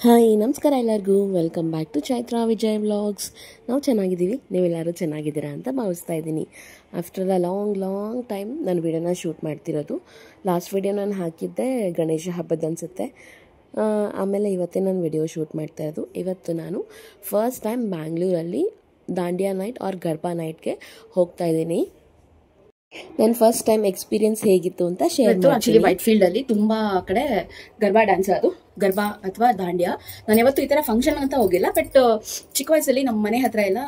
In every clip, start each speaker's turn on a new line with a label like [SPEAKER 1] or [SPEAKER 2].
[SPEAKER 1] Hi ನಮಸ್ಕಾರ ಎಲ್ಲರಿಗೂ welcome back to Chaitra Vijay vlogs. ನಾವು ಚೆನ್ನಾಗಿದ್ದೀವಿ, ನೀವೆಲ್ಲರೂ ಚೆನ್ನಾಗಿದ್ದೀರಾ ಅಂತ ಭಾವಿಸ್ತಾ ಇದ್ದೀನಿ. ಆಫ್ಟರ್ ಅ ಲಾಂಗ್ ಟೈಮ್ ನಾನು ವಿಡಿಯೋನ ಶೂಟ್ ಮಾಡ್ತಿರೋದು. ಲಾಸ್ಟ್ ವಿಡಿಯೋ ನಾನು ಹಾಕಿದ್ದೆ ಗಣೇಶ ಹಬ್ಬದ ಅನಿಸುತ್ತೆ. ಆಮೇಲೆ ಇವತ್ತೇ ನಾನು ವಿಡಿಯೋ ಶೂಟ್ ಮಾಡ್ತಾ ಇರೋದು. ಇವತ್ತು ನಾನು ಫಸ್ಟ್ ಟೈಮ್ ಬ್ಯಾಂಗ್ಳೂರಲ್ಲಿ ದಾಂಡಿಯಾ ನೈಟ್ ಆರ್ ಗರ್ಬಾ ನೈಟ್ಗೆ ಹೋಗ್ತಾ ಇದ್ದೀನಿ. ನನ್ನ ಫಸ್ಟ್ ಟೈಮ್ ಎಕ್ಸ್ಪೀರಿಯನ್ಸ್ ಹೇಗಿತ್ತು ಅಂತ ಶೇರ್ ಮಾಡ್ತೀನಿ.
[SPEAKER 2] ಆಕ್ಚುಲಿ ವೈಟ್ ಫೀಲ್ಡ್ ಅಲ್ಲಿ ತುಂಬಾ ಕಡೆ ಗರ್ಬಾ ಡ್ಯಾನ್ಸ್, ಅದು ಗರ್ಬಾ ಅಥವಾ ದಾಂಡಿಯಾ. ನಾನು ಯಾವತ್ತೂ ಈ ತರ ಫಂಕ್ಷನ್ ಅಂತ ಹೋಗಿಲ್ಲ, ಬಟ್ ಚಿಕ್ಕ ವಯಸ್ಸಲ್ಲಿ ನಮ್ಮ ಮನೆ ಹತ್ರ ಎಲ್ಲ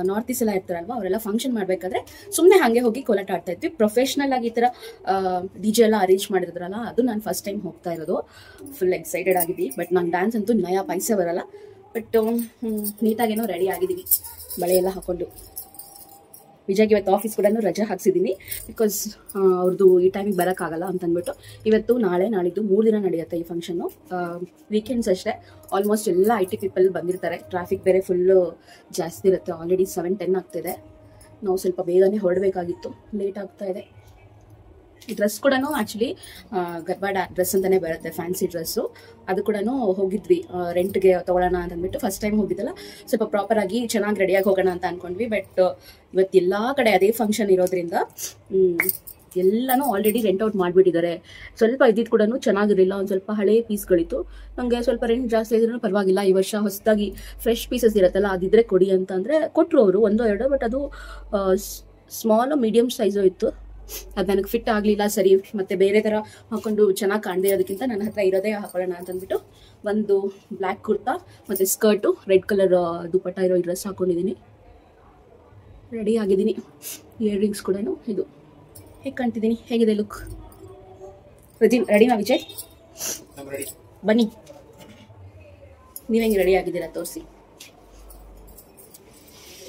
[SPEAKER 2] ನಾರ್ತ್ ಈಸ್ಟ್ ಎಲ್ಲ ಇರ್ತಾರಲ್ವಾ, ಅವರೆಲ್ಲ ಫಂಕ್ಷನ್ ಮಾಡ್ಬೇಕಾದ್ರೆ ಸುಮ್ಮನೆ ಹಾಗೆ ಹೋಗಿ ಕೋಲಾಟ ಆಡ್ತಾ ಇದ್ವಿ. ಪ್ರೊಫೆಷನಲ್ ಆಗಿ ಈ ತರ ಡಿಜೆ ಎಲ್ಲ ಅರೇಂಜ್ ಮಾಡಿದ್ರಲ್ಲ, ಅದು ನಾನು ಫಸ್ಟ್ ಟೈಮ್ ಹೋಗ್ತಾ ಇರೋದು. ಫುಲ್ ಎಕ್ಸೈಟೆಡ್ ಆಗಿದ್ವಿ. ಬಟ್ ನಂಗೆ ಡ್ಯಾನ್ಸ್ ಅಂತೂ ನಯ ಪೈಸೆ ಬರಲ್ಲ, ಬಟ್ ನೀಟಾಗೇನೋ ರೆಡಿ ಆಗಿದ್ದೀವಿ ಬಳೆ ಎಲ್ಲ ಹಾಕೊಂಡು. ವಿಜಯ್ಗೆ ಇವತ್ತು ಆಫೀಸ್ ಕೂಡ ರಜೆ ಹಾಕ್ಸಿದ್ದೀನಿ, ಬಿಕಾಸ್ ಅವ್ರದ್ದು ಈ ಟೈಮಿಗೆ ಬರೋಕ್ಕಾಗಲ್ಲ ಅಂತ ಅಂದ್ಬಿಟ್ಟು. ಇವತ್ತು ನಾಳೆ ನಾಳಿದ್ದು 3 ದಿನ ನಡೆಯುತ್ತೆ ಈ ಫಂಕ್ಷನ್ನು. ವೀಕೆಂಡ್ಸ್ ಅಷ್ಟೇ. ಆಲ್ಮೋಸ್ಟ್ ಎಲ್ಲ IT ಪೀಪಲ್ ಬಂದಿರ್ತಾರೆ. ಟ್ರಾಫಿಕ್ ಬೇರೆ ಫುಲ್ಲು ಜಾಸ್ತಿ ಇರುತ್ತೆ. ಆಲ್ರೆಡಿ 7:10 ಆಗ್ತಿದೆ. ನಾವು ಸ್ವಲ್ಪ ಬೇಗನೆ ಹೊರಡಬೇಕಾಗಿತ್ತು, ಲೇಟ್ ಆಗ್ತಾ ಇದೆ. ಈ ಡ್ರೆಸ್ ಕೂಡ ಆ್ಯಕ್ಚುಲಿ ಗರ್ಬಾ ಡ್ರೆಸ್ ಅಂತಲೇ ಬರುತ್ತೆ, ಫ್ಯಾನ್ಸಿ ಡ್ರೆಸ್ಸು. ಅದು ಕೂಡ ಹೋಗಿದ್ವಿ ರೆಂಟ್ಗೆ ತೊಗೊಳ್ಳೋಣ ಅಂತ ಅಂದ್ಬಿಟ್ಟು. ಫಸ್ಟ್ ಟೈಮ್ ಹೋಗಿದ್ದಲ್ಲ, ಸ್ವಲ್ಪ ಪ್ರಾಪರಾಗಿ ಚೆನ್ನಾಗಿ ರೆಡಿಯಾಗಿ ಹೋಗೋಣ ಅಂತ ಅಂದ್ಕೊಂಡ್ವಿ. ಬಟ್ ಇವತ್ತು ಎಲ್ಲ ಕಡೆ ಅದೇ ಫಂಕ್ಷನ್ ಇರೋದ್ರಿಂದ ಎಲ್ಲನೂ ಆಲ್ರೆಡಿ ರೆಂಟ್ ಔಟ್ ಮಾಡಿಬಿಟ್ಟಿದ್ದಾರೆ. ಸ್ವಲ್ಪ ಇದ್ದಿದ್ದು ಕೂಡ ಚೆನ್ನಾಗಿರಲಿಲ್ಲ, ಒಂದು ಸ್ವಲ್ಪ ಹಳೆ ಪೀಸ್ಗಳಿತ್ತು. ನನಗೆ ಸ್ವಲ್ಪ ರೆಂಟ್ ಜಾಸ್ತಿ ಇದ್ರೂ ಪರವಾಗಿಲ್ಲ, ಈ ವರ್ಷ ಹೊಸದಾಗಿ ಫ್ರೆಶ್ ಪೀಸಸ್ ಇರುತ್ತಲ್ಲ, ಅದಿದ್ರೆ ಕೊಡಿ ಅಂತ ಅಂದರೆ ಕೊಟ್ಟರು ಅವರು 1-2. ಬಟ್ ಅದು ಸ್ಮಾಲು ಮೀಡಿಯಮ್ ಸೈಜು ಇತ್ತು. ಅದು ನನಗೆ ಫಿಟ್ ಆಗಲಿಲ್ಲ ಸರಿ. ಮತ್ತು ಬೇರೆ ಥರ ಹಾಕೊಂಡು ಚೆನ್ನಾಗಿ ಕಾಣದೇ ಇರೋದಕ್ಕಿಂತ ನನ್ನ ಹತ್ರ ಇರೋದೇ ಹಾಕೊಳ್ಳೋಣ ಅಂತ ಅಂದ್ಬಿಟ್ಟು ಒಂದು ಬ್ಲ್ಯಾಕ್ ಕುರ್ತಾ ಮತ್ತು ಸ್ಕರ್ಟು, ರೆಡ್ ಕಲರ್ ದುಪಟ್ಟ ಇರೋ ಈ ಡ್ರೆಸ್ ಹಾಕೊಂಡಿದ್ದೀನಿ. ರೆಡಿ ಆಗಿದ್ದೀನಿ. ಇಯರಿಂಗ್ಸ್ ಕೂಡ ಇದು. ಹೇಗೆ ಕಾಣ್ತಿದ್ದೀನಿ, ಹೇಗಿದೆ ಲುಕ್? ರೆಡಿನಾ ವಿಜಯ್? ಬನ್ನಿ, ನೀವು ಹೆಂಗೆ ರೆಡಿ ಆಗಿದ್ದೀರಾ ತೋರಿಸಿ.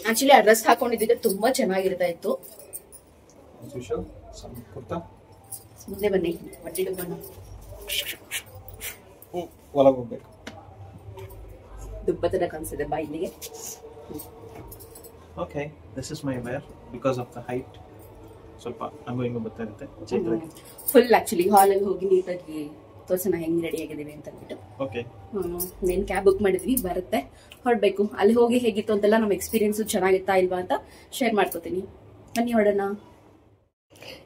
[SPEAKER 2] ಆ್ಯಕ್ಚುಲಿ ಆ ಡ್ರೆಸ್ ಹಾಕೊಂಡಿದ್ದಿದ್ರೆ ತುಂಬ ಚೆನ್ನಾಗಿರ್ತಾ ಇತ್ತು. ಮುಂದೆ ಬನ್ನಿ, ಬಟ್ಟೆ ಬಣ್ಣ ದುಬ್ಬತದ ಕಾಣಿಸಿದೆ ಬಾ ಇಲ್ಲಿಗೆ.
[SPEAKER 3] Okay, this is my wear because of the height. ಸ್ವಲ್ಪ ಅಂಗೋಯಿಂಗು ಬರ್ತಾ ಇರುತ್ತೆ ಚೈತ್ರಕ್ಕೆ.
[SPEAKER 2] ಫುಲ್ ಆಕ್ಚುಲಿ ಹಾಲಲ್ಲಿ ಹೋಗಿ ನೀಟಾಗಿ ತೋರ್ಸೋಣ ಹೆಂಗ್ ರೆಡಿ ಆಗಿದ್ದೀವಿ ಅಂತ ಅಂದ್ಬಿಟ್ಟು.
[SPEAKER 3] ಓಕೆ,
[SPEAKER 2] ನೇನು ಕ್ಯಾಬ್ ಬುಕ್ ಮಾಡಿದ್ವಿ, ಬರುತ್ತೆ, ಹೊರಡ್ಬೇಕು. ಅಲ್ಲಿ ಹೋಗಿ ಹೇಗಿತ್ತು ಅಂತೆಲ್ಲ ನಮ್ಮ ಎಕ್ಸ್ಪೀರಿಯನ್ಸು ಚೆನ್ನಾಗಿತ್ತಾ ಇಲ್ವಾ ಅಂತ ಶೇರ್ ಮಾಡ್ಕೋತೀನಿ. ಬನ್ನಿ ಹೊರಡೋಣ.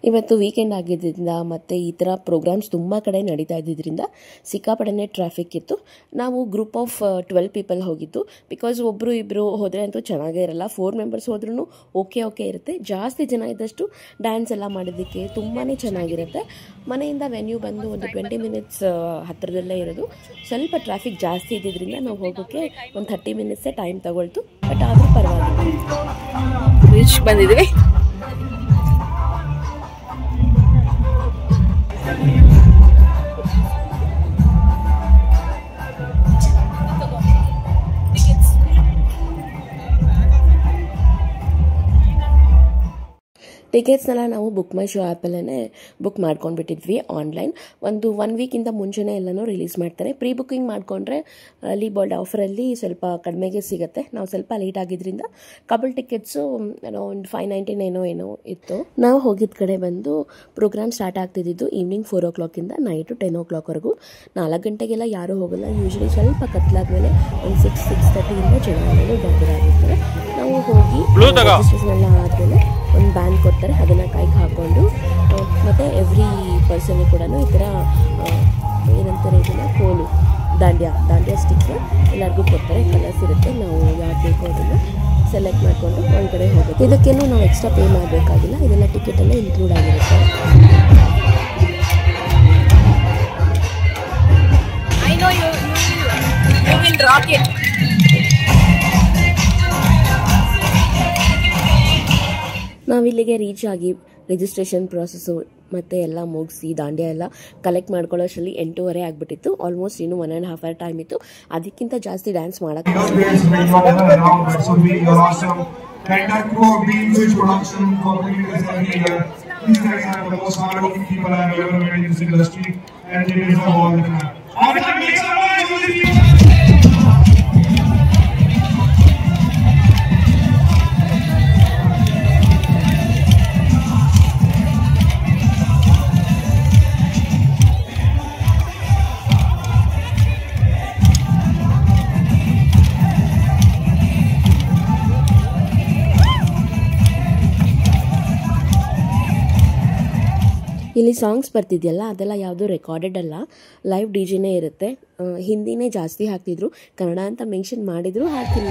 [SPEAKER 1] ಇವತ್ತು ವೀಕೆಂಡ್ ಆಗಿದ್ದರಿಂದ ಮತ್ತು ಈ ಥರ ಪ್ರೋಗ್ರಾಮ್ಸ್ ತುಂಬ ಕಡೆ ನಡೀತಾ ಇದ್ದಿದ್ದರಿಂದ ಸಿಕ್ಕಾಪಟ್ಟೆ ಟ್ರಾಫಿಕ್ ಇತ್ತು. ನಾವು ಗ್ರೂಪ್ ಆಫ್ 12 ಪೀಪಲ್ ಹೋಗಿದ್ದು. ಬಿಕಾಸ್ ಒಬ್ಬರು ಇಬ್ಬರು ಹೋದರೆ ಅಂತೂ ಚೆನ್ನಾಗೇ ಇರಲ್ಲ. 4 ಮೆಂಬರ್ಸ್ ಹೋದ್ರೂ ಓಕೆ ಇರುತ್ತೆ. ಜಾಸ್ತಿ ಜನ ಇದ್ದಷ್ಟು ಡ್ಯಾನ್ಸ್ ಎಲ್ಲ ಮಾಡೋದಕ್ಕೆ ತುಂಬಾ ಚೆನ್ನಾಗಿರುತ್ತೆ. ಮನೆಯಿಂದ ವೆನ್ಯೂ ಬಂದು ಒಂದು 20 ಮಿನಿಟ್ಸ್ ಹತ್ತಿರದಲ್ಲೇ ಇರೋದು. ಸ್ವಲ್ಪ ಟ್ರಾಫಿಕ್ ಜಾಸ್ತಿ ಇದ್ದಿದ್ದರಿಂದ ನಾವು ಹೋಗೋಕ್ಕೆ ಒಂದು 30 ಮಿನಿಟ್ಸೇ ಟೈಮ್ ತಗೊಳ್ತು. ಬಟ್ ಆದರೂ ಪರವಾಗಿಲ್ಲ.
[SPEAKER 2] ರೀಚ್ ಬಂದಿದ್ದೀವಿ.
[SPEAKER 1] ಟಿಕೆಟ್ಸ್ನೆಲ್ಲ ನಾವು ಬುಕ್ ಮೈ ಶೋ ಆ್ಯಪಲ್ಲೇ ಬುಕ್ ಮಾಡ್ಕೊಂಡ್ಬಿಟ್ಟಿದ್ವಿ ಆನ್ಲೈನ್. ಒನ್ ವೀಕಿಂದ ಮುಂಚೆನೇ ಎಲ್ಲನೂ ರಿಲೀಸ್ ಮಾಡ್ತಾರೆ. ಪ್ರೀ ಬುಕ್ಕಿಂಗ್ ಮಾಡಿಕೊಂಡ್ರೆ ಅಲ್ಲಿ ಬೋಲ್ಡ್ ಆಫರಲ್ಲಿ ಸ್ವಲ್ಪ ಕಡಿಮೆಗೆ ಸಿಗುತ್ತೆ. ನಾವು ಸ್ವಲ್ಪ ಲೇಟ್ ಆಗಿದ್ದರಿಂದ ಕಪಲ್ ಟಿಕೆಟ್ಸು ಒಂದು 599 ಏನೋ ಇತ್ತು. ನಾವು ಹೋಗಿದ್ದ ಕಡೆ ಬಂದು ಪ್ರೋಗ್ರಾಮ್ ಸ್ಟಾರ್ಟ್ ಆಗ್ತಿದ್ದು ಈವ್ನಿಂಗ್ 4 o'clock ನೈಟು 10 o'clock. 4 ಗಂಟೆಗೆಲ್ಲ ಯಾರೂ ಹೋಗಲ್ಲ. ಯೂಶ್ವಲಿ ಸ್ವಲ್ಪ ಕತ್ಲಾದ್ಮೇಲೆ ಒಂದು 6-6:30 ಜನ ಬರ್ತಿರ್ತಾರೆ. ನಾವು ಹೋಗಿ ರಿಜಿಸ್ಟ್ರೇಷನ್ ಎಲ್ಲ ಆದಮೇಲೆ ಒಂದು ಬ್ಯಾಂಡ್ ಕೊಡ್ತಾರೆ, ಅದನ್ನು ಕೈಗೆ ಹಾಕ್ಕೊಂಡು ಮತ್ತು ಎವ್ರಿ ಪರ್ಸನ್ಗೆ ಕೂಡ ಈ ಥರ ಏನಂತಾರೆ ಇದನ್ನು ಕೋಲು ದಾಂಡಿಯಾ ಸ್ಟಿಕ್ನ ಎಲ್ಲರಿಗೂ ಕೊಡ್ತಾರೆ. ಕಲರ್ಸ್ ಇರುತ್ತೆ, ನಾವು ಯಾವ್ದು ಬೇಕೋ ಅದನ್ನು ಸೆಲೆಕ್ಟ್ ಮಾಡಿಕೊಂಡು ಒಳಗಡೆ ಹೋಗುತ್ತೆ. ಇದಕ್ಕೇನು ನಾವು ಎಕ್ಸ್ಟ್ರಾ ಪೇ ಮಾಡಬೇಕಾಗಿಲ್ಲ, ಇದೆಲ್ಲ ಟಿಕೆಟಲ್ಲೇ ಇನ್ಕ್ಲೂಡ್ ಆಗಿರುತ್ತೆ. ನಾವಿಲ್ಲಿಗೆ ರೀಚ್ ಆಗಿ ರಿಜಿಸ್ಟ್ರೇಷನ್ ಪ್ರಾಸೆಸ್ಸು ಮತ್ತು ಎಲ್ಲ ಮುಗಿಸಿ ದಾಂಡಿಯಾ ಎಲ್ಲ ಕಲೆಕ್ಟ್ ಮಾಡ್ಕೊಳ್ಳೋಷ್ಟರಲ್ಲಿ 8:30 ಆಗಿಬಿಟ್ಟಿತ್ತು. ಆಲ್ಮೋಸ್ಟ್ ಇನ್ನೂ 1.5 hour ಟೈಮ್ ಇತ್ತು. ಅದಕ್ಕಿಂತ ಜಾಸ್ತಿ ಡ್ಯಾನ್ಸ್ ಮಾಡೋಕ್ಕೆ ಇಲ್ಲಿ ಸಾಂಗ್ಸ್ ಬರ್ತಿದೆಯಲ್ಲ ಅದೆಲ್ಲ ಯಾವುದು ರೆಕಾರ್ಡೆಡ್ ಅಲ್ಲ, ಲೈವ್ ಡಿ ಜೆನೇ ಇರುತ್ತೆ. ಹಿಂದಿನೇ ಜಾಸ್ತಿ ಹಾಕ್ತಿದ್ರು, ಕನ್ನಡ ಅಂತ ಮೆನ್ಷನ್ ಮಾಡಿದ್ರು ಹಾಕಿಲ್ಲ.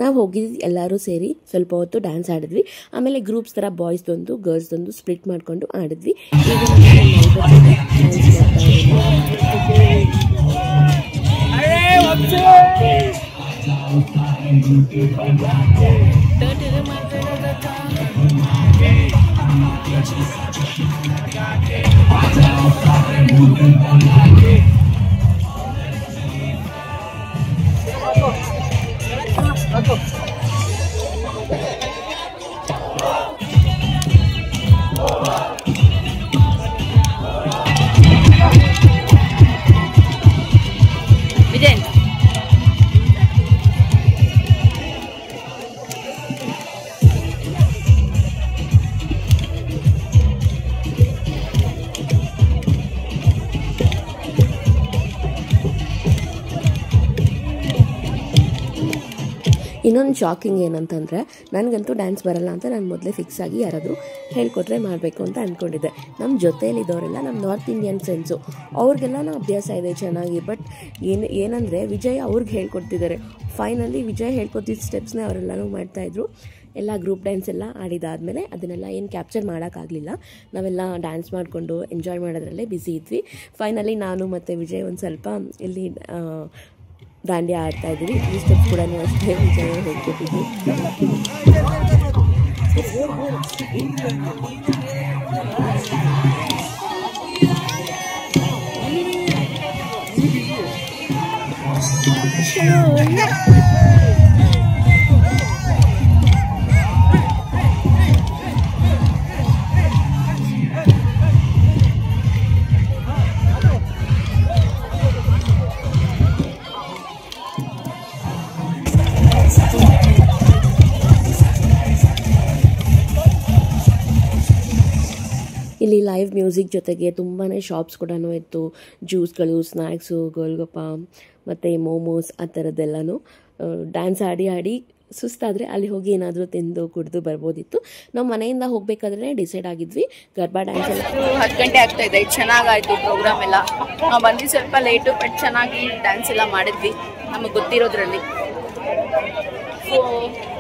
[SPEAKER 1] ನಾವು ಹೋಗಿದ್ವಿ ಎಲ್ಲರೂ ಸೇರಿ ಸ್ವಲ್ಪ ಹೊತ್ತು ಡ್ಯಾನ್ಸ್ ಆಡಿದ್ವಿ. ಆಮೇಲೆ ಗ್ರೂಪ್ಸ್ ಥರ ಬಾಯ್ಸ್ದೊಂದು ಗರ್ಲ್ಸ್ದೊಂದು ಸ್ಪ್ಲಿಟ್ ಮಾಡಿಕೊಂಡು ಆಡಿದ್ವಿ.
[SPEAKER 2] ವಿಜಯನ್
[SPEAKER 1] ಇನ್ನೊಂದು ಶಾಕಿಂಗ್ ಏನಂತಂದರೆ, ನನಗಂತೂ ಡ್ಯಾನ್ಸ್ ಬರಲ್ಲ ಅಂತ ನಾನು ಮೊದಲೇ ಫಿಕ್ಸ್ ಆಗಿ ಯಾರಾದರೂ ಹೇಳ್ಕೊಟ್ರೆ ಮಾಡಬೇಕು ಅಂತ ಅಂದ್ಕೊಂಡಿದ್ದೆ. ನಮ್ಮ ಜೊತೆಯಲ್ಲಿದ್ದವರೆಲ್ಲ ನಮ್ಮ ನಾರ್ತ್ ಇಂಡಿಯನ್ ಫ್ರೆಂಡ್ಸು, ಅವ್ರಿಗೆಲ್ಲ ಅಭ್ಯಾಸ ಇದೆ ಚೆನ್ನಾಗಿ. ಬಟ್ ಏನಂದರೆ ವಿಜಯ್ ಅವ್ರಿಗೆ ಹೇಳ್ಕೊಡ್ತಿದ್ದಾರೆ. ಫೈನಲಿ ವಿಜಯ್ ಹೇಳ್ಕೊಟ್ಟಿದ್ದ ಸ್ಟೆಪ್ಸ್ನೇ ಅವರೆಲ್ಲನೂ ಮಾಡ್ತಾಯಿದ್ರು. ಎಲ್ಲ ಗ್ರೂಪ್ ಡ್ಯಾನ್ಸ್ ಎಲ್ಲ ಆಡಿದಾದಮೇಲೆ ಅದನ್ನೆಲ್ಲ ಏನು ಕ್ಯಾಪ್ಚರ್ ಮಾಡೋಕ್ಕಾಗಲಿಲ್ಲ. ನಾವೆಲ್ಲ ಡ್ಯಾನ್ಸ್ ಮಾಡಿಕೊಂಡು ಎಂಜಾಯ್ ಮಾಡೋದ್ರಲ್ಲೇ ಬ್ಯುಸಿ ಇದ್ವಿ. ಫೈನಲಿ ನಾನು ಮತ್ತು ವಿಜಯ್ ಒಂದು ಸ್ವಲ್ಪ ಇಲ್ಲಿ ದಾಂಡಿಯಾ ಆಡ್ತಾ ಇದ್ದೀವಿ. ಈ ಸ್ಟೆಪ್ಸ್ ಕೂಡ ಅಷ್ಟೇ ವಿಜಯ್ ಹೇಳ್ಕೊಟ್ಟಿದ್ವಿ. ಇಲ್ಲಿ ಲೈವ್ ಮ್ಯೂಸಿಕ್ ಜೊತೆಗೆ ತುಂಬಾ ಶಾಪ್ಸ್ ಕೂಡ ಇತ್ತು. ಜ್ಯೂಸ್ಗಳು, ಸ್ನ್ಯಾಕ್ಸು, ಗೋಲ್ಗಪ್ಪ ಮತ್ತು ಮೋಮೋಸ್ ಆ ಥರದ್ದೆಲ್ಲನೂ. ಡ್ಯಾನ್ಸ್ ಆಡಿ ಸುಸ್ತಾದರೆ ಅಲ್ಲಿ ಹೋಗಿ ಏನಾದರೂ ತಿಂದು ಕುಡಿದು ಬರ್ಬೋದಿತ್ತು. ನಾವು ಮನೆಯಿಂದ ಹೋಗಬೇಕಾದ್ರೆ ಡಿಸೈಡ್ ಆಗಿದ್ವಿ ಗರ್ಬಾ ಡ್ಯಾನ್ಸ್ ಎಲ್ಲ
[SPEAKER 2] 10 ಗಂಟೆ ಆಗ್ತಾ ಇದೆ. ಚೆನ್ನಾಗಾಯಿತು ಪ್ರೋಗ್ರಾಮ್ ಎಲ್ಲ. ನಾವು ಬಂದು ಸ್ವಲ್ಪ ಲೇಟು, ಬಟ್ ಚೆನ್ನಾಗಿ ಡ್ಯಾನ್ಸ್ ಎಲ್ಲ ಮಾಡಿದ್ವಿ ನಮಗೆ ಗೊತ್ತಿರೋದ್ರಲ್ಲಿ. ಸೊ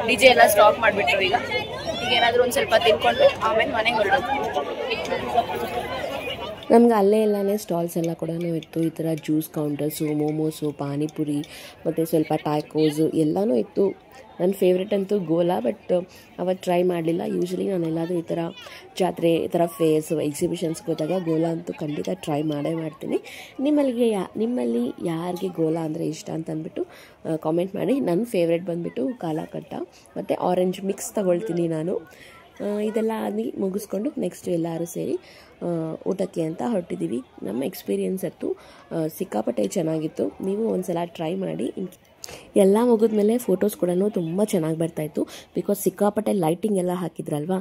[SPEAKER 2] ಡಿಜೆ ಎಲ್ಲ ಸ್ಟಾಪ್ ಮಾಡಿಬಿಟ್ರು. ಈಗ ಏನಾದರೂ ಒಂದು ಸ್ವಲ್ಪ ತಿನ್ಕೊಂಡು ಆಮೇಲೆ ಮನೆಗೆ ಹೊರಡೋದು.
[SPEAKER 1] ನಮ್ಗೆ ಅಲ್ಲೇ ಎಲ್ಲನೇ ಸ್ಟಾಲ್ಸ್ ಎಲ್ಲ ಕೂಡ ಇತ್ತು. ಈ ಥರ ಜ್ಯೂಸ್ ಕೌಂಟರ್ಸು, ಮೋಮೋಸು, ಪಾನಿಪುರಿ ಮತ್ತು ಸ್ವಲ್ಪ ಟ್ಯಾಕೋಸು ಎಲ್ಲನೂ ಇತ್ತು. ನನ್ನ ಫೇವ್ರೆಟ್ ಅಂತೂ ಗೋಲಾ, ಬಟ್ ಅವತ್ತು ಟ್ರೈ ಮಾಡಲಿಲ್ಲ. ಯೂಶ್ವಲಿ ನಾನು ಎಲ್ಲಾದರೂ ಈ ಥರ ಜಾತ್ರೆ, ಈ ಥರ ಫೇರ್ಸು, ಎಕ್ಸಿಬಿಷನ್ಸ್ಗೆ ಹೋದಾಗ ಗೋಲಾ ಅಂತೂ ಖಂಡಿತ ಟ್ರೈ ಮಾಡ್ತೀನಿ. ನಿಮ್ಮಲ್ಲಿ ಯಾರಿಗೆ ಗೋಲಾ ಅಂದರೆ ಇಷ್ಟ ಅಂತ ಅಂದ್ಬಿಟ್ಟು ಕಾಮೆಂಟ್ ಮಾಡಿ. ನನ್ನ ಫೇವ್ರೆಟ್ ಬಂದುಬಿಟ್ಟು ಕಾಲಾಕಟ್ಟ ಮತ್ತು ಆರೆಂಜ್ ಮಿಕ್ಸ್ ತೊಗೊಳ್ತೀನಿ ನಾನು. ಇದೆಲ್ಲ ಆಗಿ ಮುಗಿಸ್ಕೊಂಡು ನೆಕ್ಸ್ಟ್ ಎಲ್ಲರೂ ಸೇರಿ ಊಟಕ್ಕೆ ಅಂತ ಹೊರಟಿದ್ದೀವಿ. ನಮ್ಮ ಎಕ್ಸ್ಪೀರಿಯೆನ್ಸ್ ಅಂತೂ ಸಿಕ್ಕಾಪಟ್ಟೆ ಚೆನ್ನಾಗಿತ್ತು. ನೀವು ಒಂದು ಸಲ ಟ್ರೈ ಮಾಡಿ. ಎಲ್ಲ ಮುಗಿದ್ಮೇಲೆ ಫೋಟೋಸ್ ಕೂಡ ತುಂಬ ಚೆನ್ನಾಗಿ ಬರ್ತಾಯಿತ್ತು. ಬಿಕಾಸ್ ಸಿಕ್ಕಾಪಟ್ಟೆ ಲೈಟಿಂಗ್ ಎಲ್ಲ ಹಾಕಿದ್ರಲ್ವ.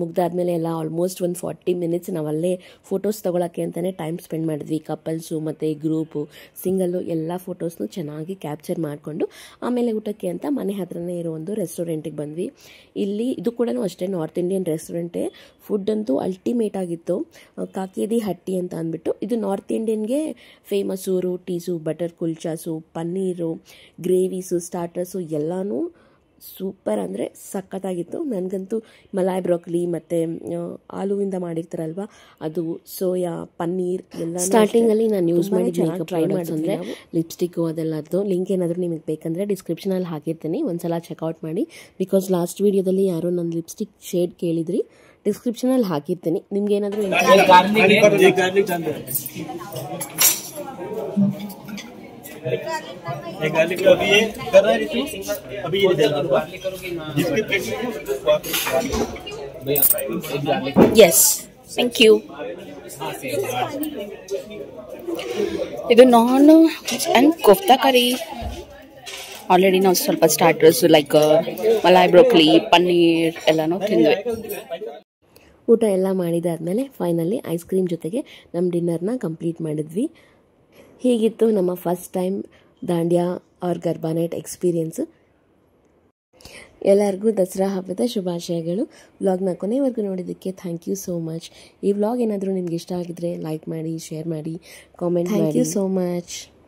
[SPEAKER 1] ಮುಗ್ದಾದ್ಮೇಲೆ ಎಲ್ಲ ಆಲ್ಮೋಸ್ಟ್ ಒಂದು 40 ಮಿನಿಟ್ಸ್ ನಾವಲ್ಲೇ ಫೋಟೋಸ್ ತೊಗೊಳಕ್ಕೆ ಅಂತಲೇ ಟೈಮ್ ಸ್ಪೆಂಡ್ ಮಾಡಿದ್ವಿ. ಕಪಲ್ಸು ಮತ್ತು ಗ್ರೂಪು, ಸಿಂಗಲ್ಲು ಎಲ್ಲ ಫೋಟೋಸ್ನು ಚೆನ್ನಾಗಿ ಕ್ಯಾಪ್ಚರ್ ಮಾಡಿಕೊಂಡು ಆಮೇಲೆ ಊಟಕ್ಕೆ ಅಂತ ಮನೆ ಹತ್ರನೇ ಇರೋ ಒಂದು ರೆಸ್ಟೋರೆಂಟಿಗೆ ಬಂದ್ವಿ. ಇಲ್ಲಿ ಇದು ಕೂಡ ಅಷ್ಟೇ ನಾರ್ತ್ ಇಂಡಿಯನ್ ರೆಸ್ಟೋರೆಂಟೇ. ಫುಡ್ ಅಂತೂ ಅಲ್ಟಿಮೇಟ್ ಆಗಿತ್ತು. ಕಾಕೇದಿ ಹಟ್ಟಿ ಅಂತ ಅಂದ್ಬಿಟ್ಟು ಇದು ನಾರ್ತ್ ಇಂಡಿಯನ್ಗೆ ಫೇಮಸ್ಸು. ರೋಟೀಸು, ಬಟರ್ ಕುಲ್ಚಾಸು, ಪನ್ನೀರು, ಗ್ರೇವೀಸು, ಸ್ಟಾರ್ಟರ್ಸು ಎಲ್ಲನೂ ಸೂಪರ್ ಅಂದರೆ ಸಖತ್ತಾಗಿತ್ತು. ನನಗಂತೂ ಮಲಾಯ್ ಬ್ರೋಕೊಲಿ ಮತ್ತು ಆಲೂವಿಂದ ಮಾಡಿರ್ತಾರಲ್ವ ಅದು, ಸೋಯಾ, ಪನ್ನೀರ್ ಎಲ್ಲ ಸ್ಟಾರ್ಟಿಂಗಲ್ಲಿ ನಾನು ಯೂಸ್ ಮಾಡಿ ಚೆನ್ನಾಗಿ ಟ್ರೈ ಮಾಡಿದ್ರೆ ಲಿಪ್ಸ್ಟಿಕ್ಕು ಅದೆಲ್ಲದ್ದು ಲಿಂಕ್ ಏನಾದರೂ ನಿಮಗೆ ಬೇಕಂದರೆ ಡಿಸ್ಕ್ರಿಪ್ಷನಲ್ಲಿ ಹಾಕಿರ್ತೀನಿ, ಒಂದ್ಸಲ ಚೆಕ್ಔಟ್ ಮಾಡಿ. ಬಿಕಾಸ್ ಲಾಸ್ಟ್ ವೀಡಿಯೋದಲ್ಲಿ ಯಾರೋ ನನ್ನ ಲಿಪ್ಸ್ಟಿಕ್ ಶೇಡ್ ಕೇಳಿದ್ರಿ, ಡಿಸ್ಕ್ರಿಪ್ಷನಲ್ಲಿ ಹಾಕಿರ್ತೀನಿ. ನಿಮ್ಗೆ ಏನಾದರೂ
[SPEAKER 2] ಎಸ್, ಥ್ಯಾಂಕ್ ಯು. ಇದು naan and kofta curry. Already ನಾವು ಸ್ವಲ್ಪ starters like malai broccoli, paneer ಎಲ್ಲನೂ ತಿಂದ್ವಿ.
[SPEAKER 1] ಊಟ ಎಲ್ಲ ಮಾಡಿದಾದ್ಮೇಲೆ ಫೈನಲಿ ಐಸ್ ಕ್ರೀಮ್ ಜೊತೆಗೆ ನಮ್ಮ ಡಿನ್ನರ್ನ ಕಂಪ್ಲೀಟ್ ಮಾಡಿದ್ವಿ. ಹೀಗಿತ್ತು ನಮ್ಮ first time dandiya or garba night experience. ಎಲ್ಲರಿಗೂ ದಸರಾ ಹಬ್ಬದ ಶುಭಾಶಯಗಳು. ವ್ಲಾಗ್ನ ಕೊನೆವರೆಗೂ ನೋಡಿದ್ದಕ್ಕೆ ಥ್ಯಾಂಕ್ ಯು ಸೋ ಮಚ್. ಈ ವ್ಲಾಗ್ ಏನಾದರೂ ನಿಮ್ಗೆ ಇಷ್ಟ ಆಗಿದ್ರೆ ಲೈಕ್ ಮಾಡಿ, ಶೇರ್ ಮಾಡಿ, ಕಾಮೆಂಟ್ ಮಾಡಿ. Thank you so much.